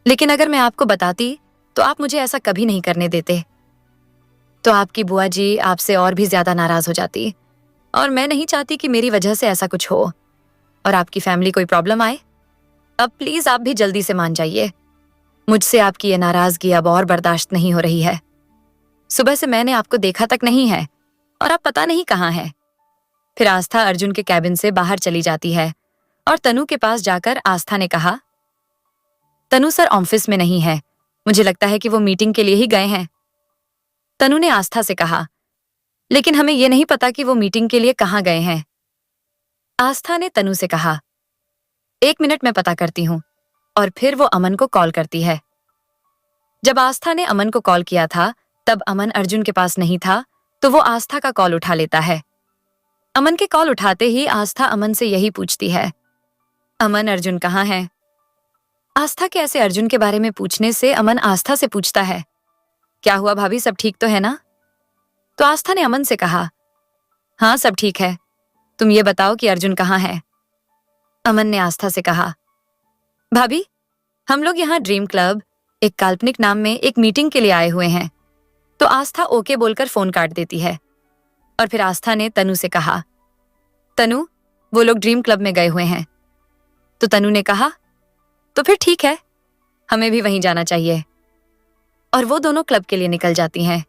लेकिन अगर मैं आपको बताती तो आप मुझे ऐसा कभी नहीं करने देते। तो आपकी बुआ जी आपसे और भी ज्यादा नाराज हो जाती, और मैं नहीं चाहती कि मेरी वजह से ऐसा कुछ हो और आपकी फैमिली कोई प्रॉब्लम आए। अब प्लीज आप भी जल्दी से मान जाइए, मुझसे आपकी ये नाराजगी अब और बर्दाश्त नहीं हो रही है। सुबह से मैंने आपको देखा तक नहीं है और आप पता नहीं कहाँ हैं। फिर आस्था अर्जुन के कैबिन से बाहर चली जाती है और तनु के पास जाकर आस्था ने कहा, तनु सर ऑफिस में नहीं है, मुझे लगता है कि वो मीटिंग के लिए ही गए हैं। तनु ने आस्था से कहा, लेकिन हमें यह नहीं पता कि वो मीटिंग के लिए कहाँ गए हैं। आस्था ने तनु से कहा, 1 मिनट मैं पता करती हूँ। और फिर वो अमन को कॉल करती है। जब आस्था ने अमन को कॉल किया था तब अमन अर्जुन के पास नहीं था, तो वो आस्था का कॉल उठा लेता है। अमन के कॉल उठाते ही आस्था अमन से यही पूछती है, अमन अर्जुन कहाँ है? आस्था के ऐसे अर्जुन के बारे में पूछने से अमन आस्था से पूछता है, क्या हुआ भाभी, सब ठीक तो है ना? तो आस्था ने अमन से कहा, हाँ सब ठीक है, तुम ये बताओ कि अर्जुन कहाँ है? अमन ने आस्था से कहा, भाभी हम लोग यहाँ ड्रीम क्लब एक काल्पनिक नाम में एक मीटिंग के लिए आए हुए हैं। तो आस्था ओके बोलकर फोन काट देती है। और फिर आस्था ने तनु से कहा, तनु वो लोग ड्रीम क्लब में गए हुए हैं। तो तनु ने कहा, तो फिर ठीक है, हमें भी वहीं जाना चाहिए। और वो दोनों क्लब के लिए निकल जाती हैं।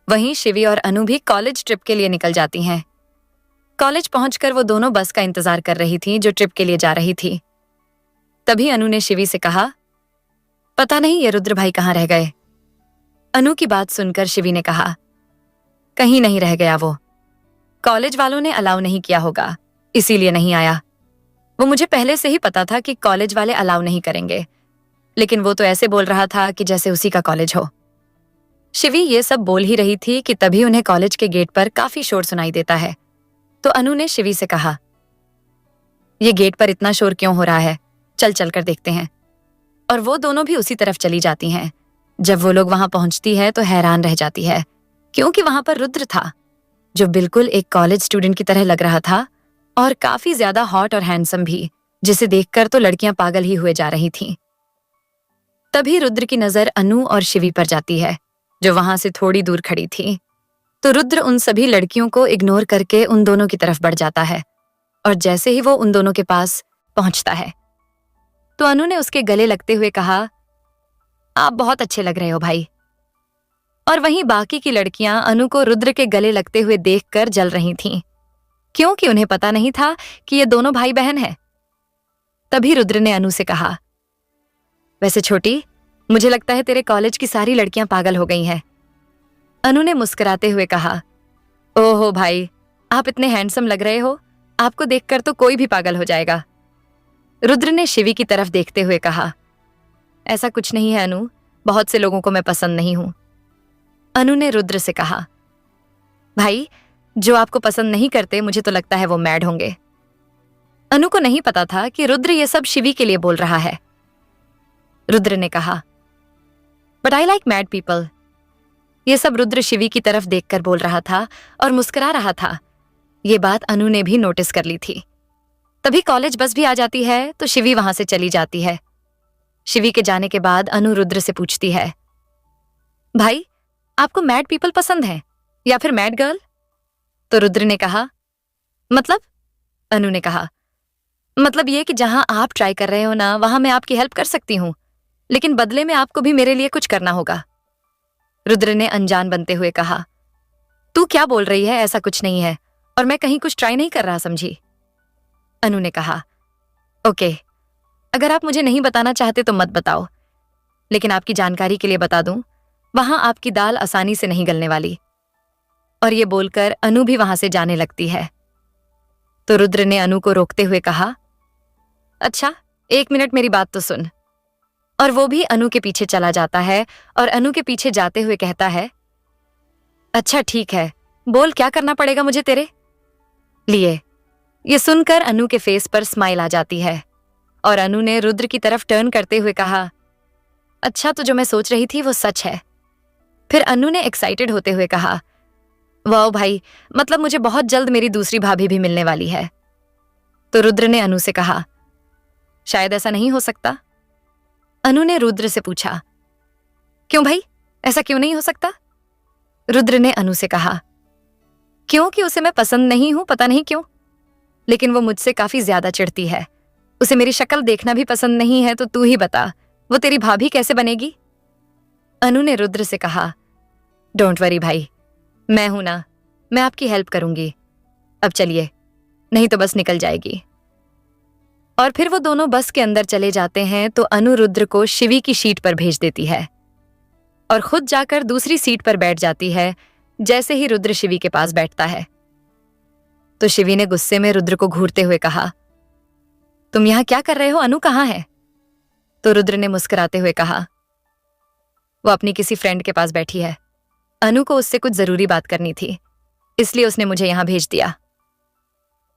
वहीं शिवी और अनु भी कॉलेज ट्रिप के लिए निकल जाती हैं। कॉलेज पहुंचकर वो दोनों बस का इंतजार कर रही थी जो ट्रिप के लिए जा रही थी। तभी अनु ने शिवी से कहा, पता नहीं ये रुद्र भाई कहाँ रह गए। अनु की बात सुनकर शिवी ने कहा, कहीं नहीं रह गया, वो कॉलेज वालों ने अलाउ नहीं किया होगा, इसीलिए नहीं आया। वो मुझे पहले से ही पता था कि कॉलेज वाले अलाउ नहीं करेंगे, लेकिन वो तो ऐसे बोल रहा था कि जैसे उसी का कॉलेज हो। शिवी ये सब बोल ही रही थी कि तभी उन्हें कॉलेज के गेट पर काफी शोर सुनाई देता है। तो अनु ने शिवी से कहा, ये गेट पर इतना शोर क्यों हो रहा है, चल चल कर देखते हैं। और वो दोनों भी उसी तरफ चली जाती हैं। जब वो लोग वहां पहुंचती है तो हैरान रह जाती है, क्योंकि वहां पर रुद्र था, जो बिल्कुल एक कॉलेज स्टूडेंट की तरह लग रहा था और काफी ज्यादा हॉट और हैंडसम भी, जिसे देखकर तो लड़कियां पागल ही हुए जा रही थीं। तभी रुद्र की नजर अनु और शिवी पर जाती है, जो वहां से थोड़ी दूर खड़ी थी। तो रुद्र उन सभी लड़कियों को इग्नोर करके उन दोनों की तरफ बढ़ जाता है, और जैसे ही वो उन दोनों के पास पहुंचता है तो अनु ने उसके गले लगते हुए कहा, आप बहुत अच्छे लग रहे हो भाई। और वहीं बाकी की लड़कियां अनु को रुद्र के गले लगते हुए देखकर जल रही थीं, क्योंकि उन्हें पता नहीं था कि ये दोनों भाई बहन हैं। तभी रुद्र ने अनु से कहा, वैसे छोटी, मुझे लगता है तेरे कॉलेज की सारी लड़कियां पागल हो गई हैं। अनु ने मुस्कुराते हुए कहा, ओहो भाई, आप इतने हैंडसम लग रहे हो, आपको देखकर तो कोई भी पागल हो जाएगा। रुद्र ने शिवी की तरफ देखते हुए कहा, ऐसा कुछ नहीं है अनु, बहुत से लोगों को मैं पसंद नहीं हूं। अनु ने रुद्र से कहा, भाई जो आपको पसंद नहीं करते मुझे तो लगता है वो मैड होंगे। अनु को नहीं पता था कि रुद्र ये सब शिवी के लिए बोल रहा है। रुद्र ने कहा, but I like mad people. ये सब रुद्र शिवी की तरफ देखकर बोल रहा था और मुस्कुरा रहा था। ये बात अनु ने भी नोटिस कर ली थी। तभी कॉलेज बस भी आ जाती है तो शिवी वहां से चली जाती है। शिवी के जाने के बाद अनु रुद्र से पूछती है, भाई आपको मैड पीपल पसंद है या फिर मैड गर्ल? तो रुद्र ने कहा, मतलब? अनु ने कहा, मतलब ये कि जहां आप ट्राई कर रहे हो ना, वहां मैं आपकी हेल्प कर सकती हूँ, लेकिन बदले में आपको भी मेरे लिए कुछ करना होगा। रुद्र ने अनजान बनते हुए कहा, तू क्या बोल रही है, ऐसा कुछ नहीं है और मैं कहीं कुछ ट्राई नहीं कर रहा, समझी? अनु ने कहा, ओके, अगर आप मुझे नहीं बताना चाहते तो मत बताओ, लेकिन आपकी जानकारी के लिए बता दूं, वहां आपकी दाल आसानी से नहीं गलने वाली। और ये बोलकर अनु भी वहां से जाने लगती है। तो रुद्र ने अनु को रोकते हुए कहा, अच्छा, 1 मिनट मेरी बात तो सुन। और वो भी अनु के पीछे चला जाता है और अनु के पीछे जाते हुए कहता है, अच्छा ठीक है, बोल क्या करना पड़ेगा मुझे तेरे लिए। ये सुनकर अनु के फेस पर स्माइल आ जाती है और अनु ने रुद्र की तरफ टर्न करते हुए कहा, अच्छा तो जो मैं सोच रही थी वो सच है। फिर अनु ने एक्साइटेड होते हुए कहा, वाह भाई, मतलब मुझे बहुत जल्द मेरी दूसरी भाभी भी मिलने वाली है। तो रुद्र ने अनु से कहा, शायद ऐसा नहीं हो सकता। अनु ने रुद्र से पूछा, क्यों भाई, ऐसा क्यों नहीं हो सकता? रुद्र ने अनु से कहा, क्योंकि उसे मैं पसंद नहीं हूं, पता नहीं क्यों, लेकिन वो मुझसे काफी ज्यादा चिढ़ती है। उसे मेरी शक्ल देखना भी पसंद नहीं है, तो तू ही बता, वो तेरी भाभी कैसे बनेगी? अनु ने रुद्र से कहा, डोंट वरी भाई, मैं हूं ना, मैं आपकी हेल्प करूंगी। अब चलिए, नहीं तो बस निकल जाएगी। और फिर वो दोनों बस के अंदर चले जाते हैं। तो अनु रुद्र को शिवी की सीट पर भेज देती है और खुद जाकर दूसरी सीट पर बैठ जाती है। जैसे ही रुद्र शिवी के पास बैठता है तो शिवी ने गुस्से में रुद्र को घूरते हुए कहा, तुम यहां क्या कर रहे हो? अनु कहाँ है? तो रुद्र ने मुस्कुराते हुए कहा, वो अपनी किसी फ्रेंड के पास बैठी है। अनु को उससे कुछ जरूरी बात करनी थी, इसलिए उसने मुझे यहां भेज दिया।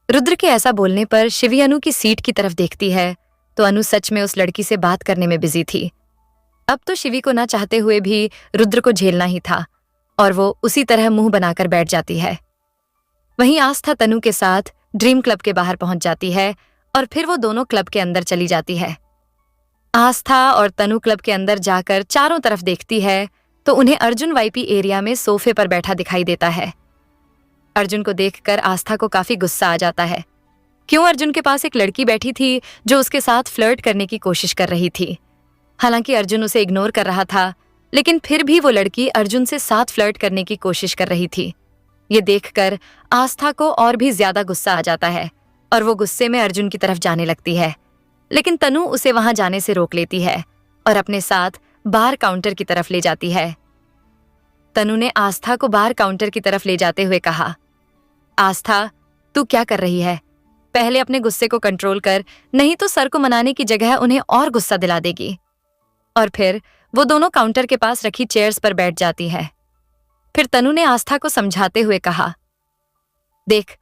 रुद्र के ऐसा बोलने पर शिवी अनु की सीट की तरफ देखती है तो अनु सच में उस लड़की से बात करने में बिजी थी। अब तो शिवी को ना चाहते हुए भी रुद्र को झेलना ही था और वो उसी तरह मुंह बनाकर बैठ जाती है। वहीं आस्था तनु के साथ ड्रीम क्लब के बाहर पहुंच जाती है और फिर वो दोनों क्लब के अंदर चली जाती है। आस्था और तनु क्लब के अंदर जाकर चारों तरफ देखती है तो उन्हें अर्जुन वाईपी एरिया में सोफे पर बैठा दिखाई देता है। अर्जुन को देखकर आस्था को काफी गुस्सा आ जाता है। क्यों अर्जुन के पास एक लड़की बैठी थी जो उसके साथ फ्लर्ट करने की कोशिश कर रही थी। हालांकि अर्जुन उसे इग्नोर कर रहा था, लेकिन फिर भी वो लड़की अर्जुन से साथ फ्लर्ट करने की कोशिश कर रही थी। ये देखकर आस्था को और भी ज्यादा गुस्सा आ जाता है और वो गुस्से में अर्जुन की तरफ जाने लगती है, लेकिन तनु उसे वहां जाने से रोक लेती है और अपने साथ बार काउंटर की तरफ ले जाती है। तनु ने आस्था को बार काउंटर की तरफ ले जाते हुए कहा, आस्था, तू क्या कर रही है? पहले अपने गुस्से को कंट्रोल कर, नहीं तो सर को मनाने की जगह उन्हें और गुस्सा दिला देगी। और फिर वो दोनों काउंटर के पास रखी चेयर्स पर बैठ जाती है। फिर तनु ने आस्था को समझाते हुए कहा, देख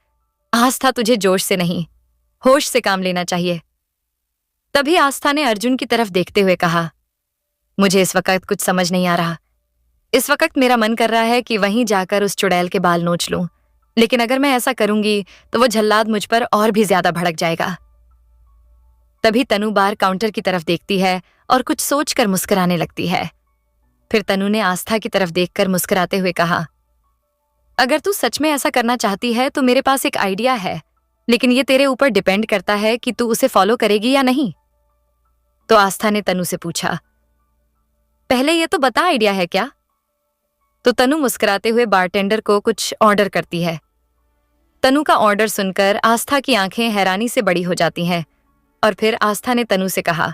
आस्था, तुझे जोश से नहीं, होश से काम लेना चाहिए। तभी आस्था ने अर्जुन की तरफ देखते हुए कहा, मुझे इस वक्त कुछ समझ नहीं आ रहा। इस वक्त मेरा मन कर रहा है कि वहीं जाकर उस चुड़ैल के बाल नोच लूं, लेकिन अगर मैं ऐसा करूंगी तो वो जल्लाद मुझ पर और भी ज्यादा भड़क जाएगा। तभी तनु बार काउंटर की तरफ देखती है और कुछ सोचकर मुस्कुराने लगती है। फिर तनु ने आस्था की तरफ देखकर मुस्कुराते हुए कहा, अगर तू सच में ऐसा करना चाहती है तो मेरे पास एक आइडिया है, लेकिन ये तेरे ऊपर डिपेंड करता है कि तू उसे फॉलो करेगी या नहीं। तो आस्था ने तनु से पूछा, पहले ये तो बता, आइडिया है क्या? तो तनु मुस्कुराते हुए बारटेंडर को कुछ ऑर्डर करती है। तनु का ऑर्डर सुनकर आस्था की आंखें हैरानी से बड़ी हो जाती हैं और फिर आस्था ने तनु से कहा,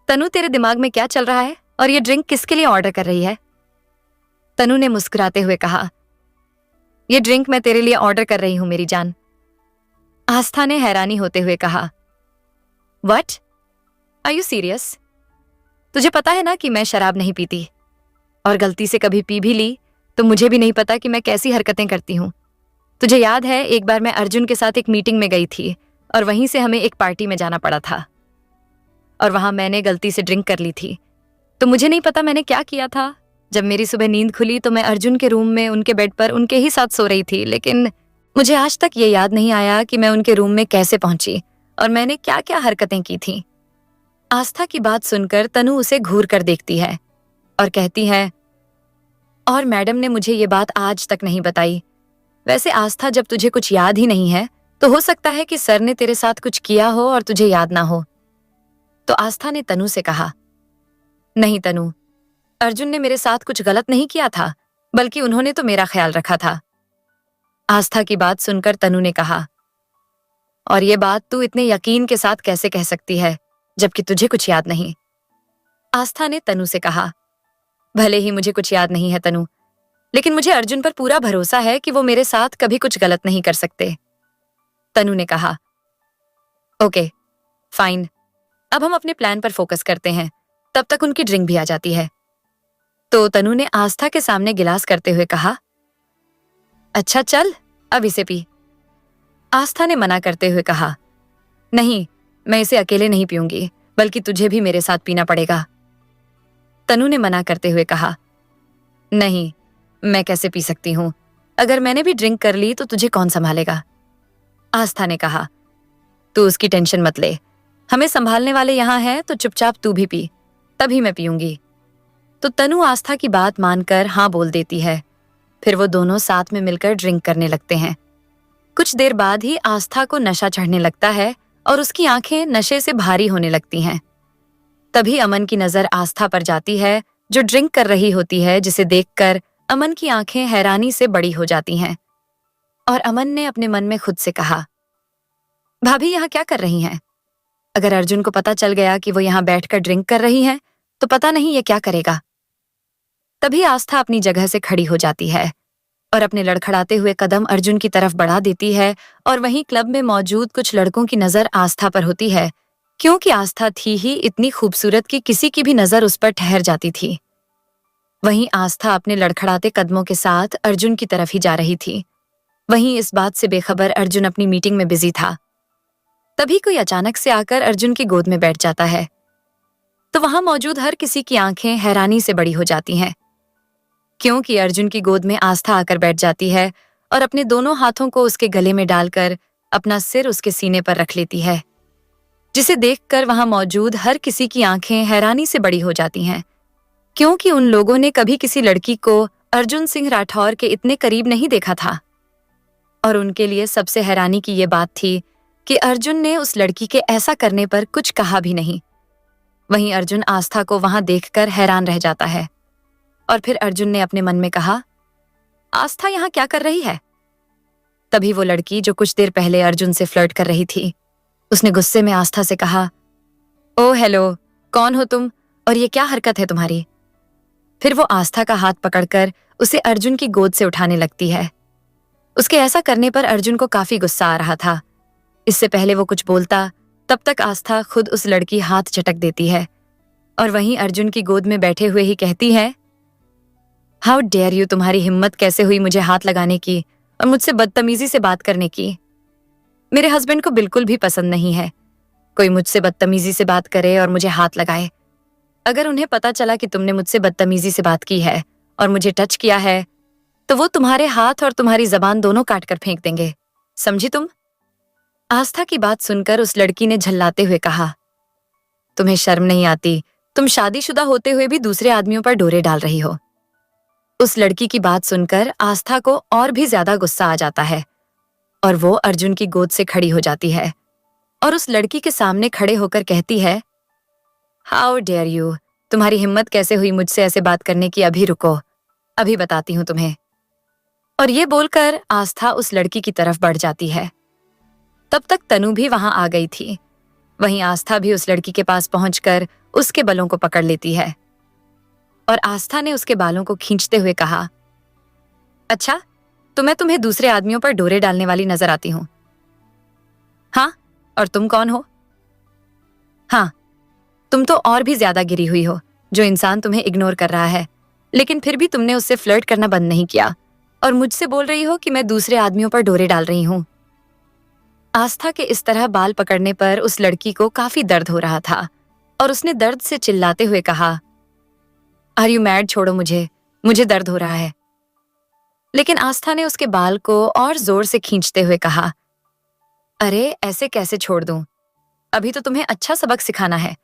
तनु, तेरे दिमाग में क्या चल रहा है और ये ड्रिंक किसके लिए ऑर्डर कर रही है? तनु ने मुस्कुराते हुए कहा, ये ड्रिंक मैं तेरे लिए ऑर्डर कर रही हूं मेरी जान। आस्था ने हैरानी होते हुए कहा, व्हाट? Are you serious? तुझे पता है ना कि मैं शराब नहीं पीती, और गलती से कभी पी भी ली तो मुझे भी नहीं पता कि मैं कैसी हरकतें करती हूं। तुझे याद है एक बार मैं अर्जुन के साथ एक मीटिंग में गई थी और वहीं से हमें एक पार्टी में जाना पड़ा था और वहां मैंने गलती से ड्रिंक कर ली थी। तो मुझे नहीं पता मैंने क्या किया था। जब मेरी सुबह नींद खुली तो मैं अर्जुन के रूम में उनके बेड पर उनके ही साथ सो रही थी, लेकिन मुझे आज तक ये याद नहीं आया कि मैं उनके रूम में कैसे पहुंची और मैंने क्या क्या हरकतें की थी। आस्था की बात सुनकर तनु उसे घूर कर देखती है और कहती है, और मैडम ने मुझे ये बात आज तक नहीं बताई। वैसे आस्था, जब तुझे कुछ याद ही नहीं है तो हो सकता है कि सर ने तेरे साथ कुछ किया हो और तुझे याद ना हो। तो आस्था ने तनु से कहा, नहीं तनु, अर्जुन ने मेरे साथ कुछ गलत नहीं किया था, बल्कि उन्होंने तो मेरा ख्याल रखा था। आस्था की बात सुनकर तनु ने कहा, और ये बात तू इतने यकीन के साथ कैसे कह सकती है? जबकि तुझे कुछ याद नहीं। आस्था ने तनु से कहा, भले ही मुझे कुछ याद नहीं है तनु, लेकिन मुझे अर्जुन पर पूरा भरोसा है कि वो मेरे साथ कभी कुछ गलत नहीं कर सकते। तनु ने कहा, ओके फाइन, अब हम अपने प्लान पर फोकस करते हैं, तब तक उनकी ड्रिंक भी आ जाती है। तो तनु ने आस्था के सामने गिलास करते हुए कहा, अच्छा चल अब इसे पी। आस्था ने मना करते हुए कहा, नहीं, मैं इसे अकेले नहीं पीऊंगी, बल्कि तुझे भी मेरे साथ पीना पड़ेगा। तनु ने मना करते हुए कहा, नहीं, मैं कैसे पी सकती हूं? अगर मैंने भी ड्रिंक कर ली तो तुझे कौन संभालेगा? आस्था ने कहा, तू उसकी टेंशन मत ले, हमें संभालने वाले यहां हैं, तो चुपचाप तू भी पी, तभी मैं पीऊंगी। तो तनु आस्था की बात मानकर हाँ बोल देती है। फिर वो दोनों साथ में मिलकर ड्रिंक करने लगते हैं। कुछ देर बाद ही आस्था को नशा चढ़ने लगता है और उसकी आंखें नशे से भारी होने लगती हैं। तभी अमन की नजर आस्था पर जाती है, जो ड्रिंक कर रही होती है, जिसे देखकर अमन की आंखें हैरानी से बड़ी हो जाती हैं। और अमन ने अपने मन में खुद से कहा, भाभी यहाँ क्या कर रही हैं? अगर अर्जुन को पता चल गया कि वो यहाँ बैठकर ड्रिंक कर रही हैं, तो पता नहीं ये क्या करेगा। तभी आस्था अपनी जगह से खड़ी हो जाती है और अपने लड़खड़ाते हुए कदम अर्जुन की तरफ बढ़ा देती है। और वहीं क्लब में मौजूद कुछ लड़कों की नजर आस्था पर होती है, क्योंकि आस्था थी ही इतनी खूबसूरत कि किसी की भी नजर उस पर ठहर जाती थी। वहीं आस्था अपने लड़खड़ाते कदमों के साथ अर्जुन की तरफ ही जा रही थी। वहीं इस बात से बेखबर अर्जुन अपनी मीटिंग में बिजी था। तभी कोई अचानक से आकर अर्जुन की गोद में बैठ जाता है। तो वहां मौजूद हर किसी की आंखें हैरानी से बड़ी हो जाती हैं, क्योंकि अर्जुन की गोद में आस्था आकर बैठ जाती है और अपने दोनों हाथों को उसके गले में डालकर अपना सिर उसके सीने पर रख लेती है, जिसे देखकर वहां मौजूद हर किसी की आंखें हैरानी से बड़ी हो जाती हैं, क्योंकि उन लोगों ने कभी किसी लड़की को अर्जुन सिंह राठौर के इतने करीब नहीं देखा था। और उनके लिए सबसे हैरानी की ये बात थी कि अर्जुन ने उस लड़की के ऐसा करने पर कुछ कहा भी नहीं। वहीं अर्जुन आस्था को वहां देखकर हैरान रह जाता है और फिर अर्जुन ने अपने मन में कहा, आस्था यहाँ क्या कर रही है? तभी वो लड़की जो कुछ देर पहले अर्जुन से फ्लर्ट कर रही थी, उसने गुस्से में आस्था से कहा, ओ हेलो, कौन हो तुम और ये क्या हरकत है तुम्हारी? फिर वो आस्था का हाथ पकड़कर उसे अर्जुन की गोद से उठाने लगती है। उसके ऐसा करने पर अर्जुन को काफी गुस्सा आ रहा था। इससे पहले वो कुछ बोलता, तब तक आस्था खुद उस लड़की हाथ झटक देती है और वहीं अर्जुन की गोद में बैठे हुए ही कहती है, हाउ डेयर यू, तुम्हारी हिम्मत कैसे हुई मुझे हाथ लगाने की और मुझसे बदतमीजी से बात करने की? मेरे हस्बैंड को बिल्कुल भी पसंद नहीं है कोई मुझसे बदतमीजी से बात करे और मुझे हाथ लगाए। अगर उन्हें पता चला कि तुमने मुझसे बदतमीजी से बात की है और मुझे टच किया है, तो वो तुम्हारे हाथ और तुम्हारी जबान दोनों काट कर फेंक देंगे, समझी तुम? आस्था की बात सुनकर उस लड़की ने झल्लाते हुए कहा, तुम्हें शर्म नहीं आती? तुम शादीशुदा होते हुए भी दूसरे आदमियों पर डोरे डाल रही हो। उस लड़की की बात सुनकर आस्था को और भी ज्यादा गुस्सा आ जाता है और वो अर्जुन की गोद से खड़ी हो जाती है और उस लड़की के सामने खड़े होकर कहती है, हाउ डेयर यू, तुम्हारी हिम्मत कैसे हुई मुझसे ऐसे बात करने की? अभी रुको, अभी बताती हूं तुम्हें। और ये बोलकर आस्था उस लड़की की तरफ बढ़ जाती है। तब तक तनु भी वहां आ गई थी। वहीं आस्था भी उस लड़की के पास पहुंचकर उसके बालों को पकड़ लेती है और आस्था ने उसके बालों को खींचते हुए कहा, अच्छा, तो मैं तुम्हें दूसरे आदमियों पर डोरे डालने वाली नजर आती हूं? हाँ, और तुम कौन हो? हाँ, तुम तो और भी ज्यादा गिरी हुई हो, जो इंसान तुम्हें इग्नोर कर रहा है, लेकिन फिर भी तुमने उससे फ्लर्ट करना बंद नहीं किया और मुझसे बोल रही हो कि मैं दूसरे आदमियों पर डोरे डाल रही हूं। आस्था के इस तरह बाल पकड़ने पर उस लड़की को काफी दर्द हो रहा था और उसने दर्द से चिल्लाते हुए कहा, आर यू मैड, छोड़ो मुझे दर्द हो रहा है। लेकिन आस्था ने उसके बाल को और जोर से खींचते हुए कहा, अरे ऐसे कैसे छोड़ दूं? अभी तो तुम्हें अच्छा सबक सिखाना है,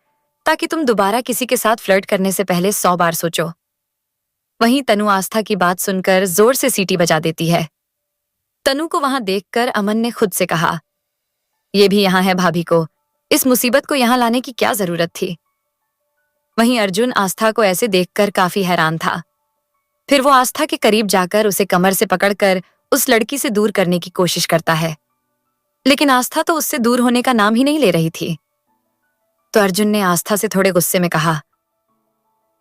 ताकि तुम दोबारा किसी के साथ फ्लर्ट करने से पहले 100 बार सोचो। वहीं तनु आस्था की बात सुनकर जोर से सीटी बजा देती है। तनु को वहां देखकर अमन ने खुद से कहा, ये भी यहाँ है भाभी को, इस मुसीबत को यहाँ लाने की क्या जरूरत थी? वहीं अर्जुन आस्था को ऐसे देखकर काफी हैरान था। फिर वो आस्था के करीब जाकर उसे कमर से पकड़कर उस लड़की से दूर करने की कोशिश करता है, लेकिन आस्था तो उससे दूर होने का नाम ही नहीं ले रही थी। तो अर्जुन ने आस्था से थोड़े गुस्से में कहा,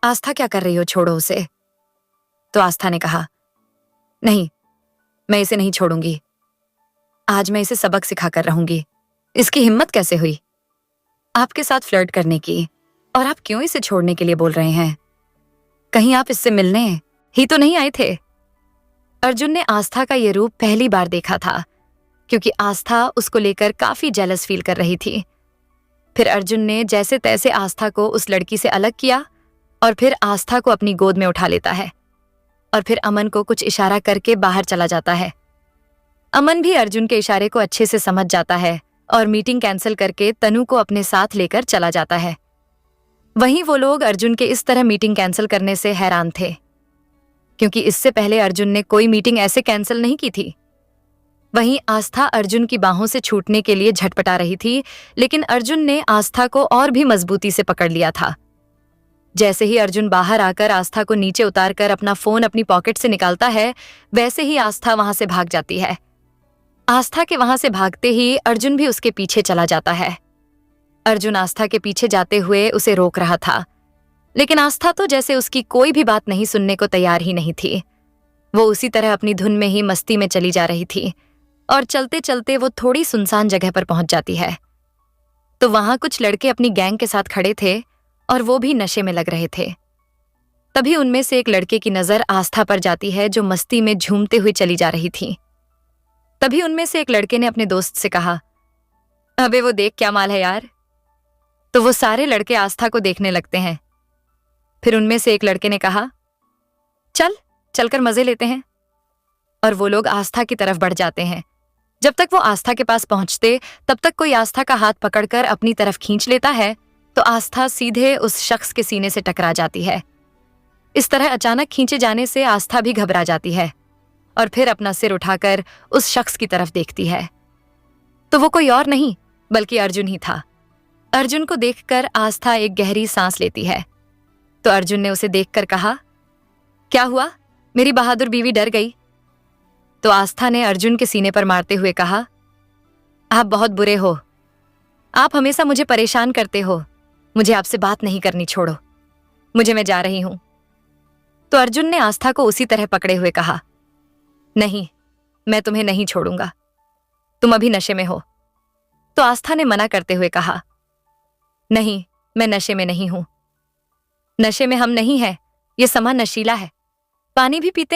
आस्था क्या कर रही हो, छोड़ो उसे। तो आस्था ने कहा, नहीं, मैं इसे नहीं छोड़ूंगी। आज मैं इसे सबक सिखाकर रहूंगी। इसकी हिम्मत कैसे हुई आपके साथ फ्लर्ट करने की, और आप क्यों इसे छोड़ने के लिए बोल रहे हैं? कहीं आप इससे मिलने ही तो नहीं आए थे? अर्जुन ने आस्था का ये रूप पहली बार देखा था, क्योंकि आस्था उसको लेकर काफी जेलस फील कर रही थी। फिर अर्जुन ने जैसे तैसे आस्था को उस लड़की से अलग किया और फिर आस्था को अपनी गोद में उठा लेता है और फिर अमन को कुछ इशारा करके बाहर चला जाता है। अमन भी अर्जुन के इशारे को अच्छे से समझ जाता है और मीटिंग कैंसिल करके तनु को अपने साथ लेकर चला जाता है। वहीं वो लोग अर्जुन के इस तरह मीटिंग कैंसिल करने से हैरान थे, क्योंकि इससे पहले अर्जुन ने कोई मीटिंग ऐसे कैंसिल नहीं की थी। वहीं आस्था अर्जुन की बाहों से छूटने के लिए झटपटा रही थी, लेकिन अर्जुन ने आस्था को और भी मजबूती से पकड़ लिया था। जैसे ही अर्जुन बाहर आकर आस्था को नीचे उतारकर अपना फोन अपनी पॉकेट से निकालता है, वैसे ही आस्था वहां से भाग जाती है। आस्था के वहां से भागते ही अर्जुन भी उसके पीछे चला जाता है। अर्जुन आस्था के पीछे जाते हुए उसे रोक रहा था, लेकिन आस्था तो जैसे उसकी कोई भी बात नहीं सुनने को तैयार ही नहीं थी। वो उसी तरह अपनी धुन में ही मस्ती में चली जा रही थी और चलते चलते वो थोड़ी सुनसान जगह पर पहुंच जाती है। तो वहां कुछ लड़के अपनी गैंग के साथ खड़े थे और वो भी नशे में लग रहे थे। तभी उनमें से एक लड़के की नजर आस्था पर जाती है, जो मस्ती में झूमते हुए चली जा रही थी। तभी उनमें से एक लड़के ने अपने दोस्त से कहा, अबे वो देख क्या माल है यार। तो वो सारे लड़के आस्था को देखने लगते हैं। फिर उनमें से एक लड़के ने कहा, चलकर मजे लेते हैं। और वो लोग आस्था की तरफ बढ़ जाते हैं। जब तक वो आस्था के पास पहुंचते, तब तक कोई आस्था का हाथ पकड़कर अपनी तरफ खींच लेता है, तो आस्था सीधे उस शख्स के सीने से टकरा जाती है। इस तरह अचानक खींचे जाने से आस्था भी घबरा जाती है और फिर अपना सिर उठाकर उस शख्स की तरफ देखती है। तो वो कोई और नहीं बल्कि अर्जुन ही था। अर्जुन को देखकर आस्था एक गहरी सांस लेती है। तो अर्जुन ने उसे देखकर कहा, क्या हुआ, मेरी बहादुर बीवी डर गई? तो आस्था ने अर्जुन के सीने पर मारते हुए कहा, आप बहुत बुरे हो, आप हमेशा मुझे परेशान करते हो, मुझे आपसे बात नहीं करनी, छोड़ो मुझे, मैं जा रही हूं। तो अर्जुन ने आस्था को उसी तरह पकड़े हुए कहा, नहीं, मैं तुम्हें नहीं छोड़ूंगा, तुम अभी नशे में हो। तो आस्था ने मना करते हुए कहा, नहीं, मैं नशे में नहीं हूं, नशे में हम नहीं हैं, ये समा नशीला है, पानी भी पीते हैं।